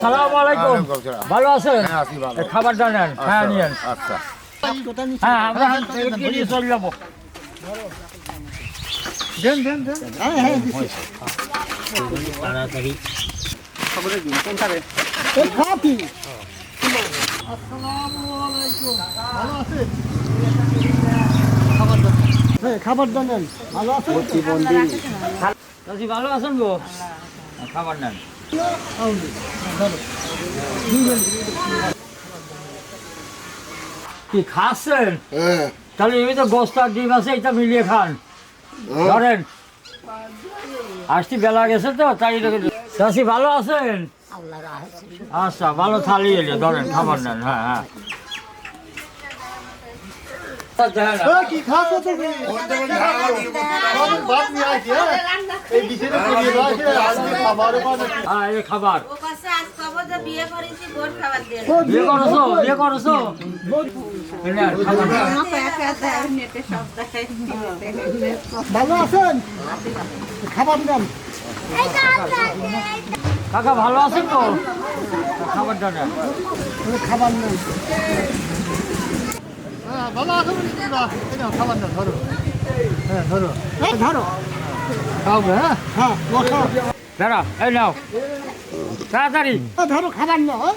সালাম আলাইকুম। ভালো আছেন? খাবারটা নেন। হ্যাঁ নিয়েন। আচ্ছা হ্যাঁ আমরা নিয়ে চলে যাবো। খাবার দেন ভালো আছে চাচি ভালো আছেন গো? খাবার নেন। কি খাচ্ছেন? তাহলে এই তো গোস্ত আর ডিম আছে, এটা মিলিয়ে খান। ধরেন আসছি বেলা গেছে তো তাই চাষি ভালো আছেন? আচ্ছা ভালো থালি এলে ধরেন খাবার নেন। হ্যাঁ হ্যাঁ কি খাচ্ছ তুমি ভাত নিয়ে আসি এই বিছানা করিয়ে দাও খাবার হ্যাঁ এই খাবার বিয়ে করেছি গোট খাবার দিয়ে বিয়ে করছো? বিয়ে করছো? এই নেন, খাবার নেন। ভালো আছেন খাবার দেন কাকা ভালো আছেন তো? খাবারটা নেন। খাবার নেন ভালো আছেন খাবার নেন ধরো হ্যাঁ ধরো ধরো খাবে হ্যাঁ বসো দাঁড়া এই নাও তাড়াতাড়ি ধরো খাবার নাও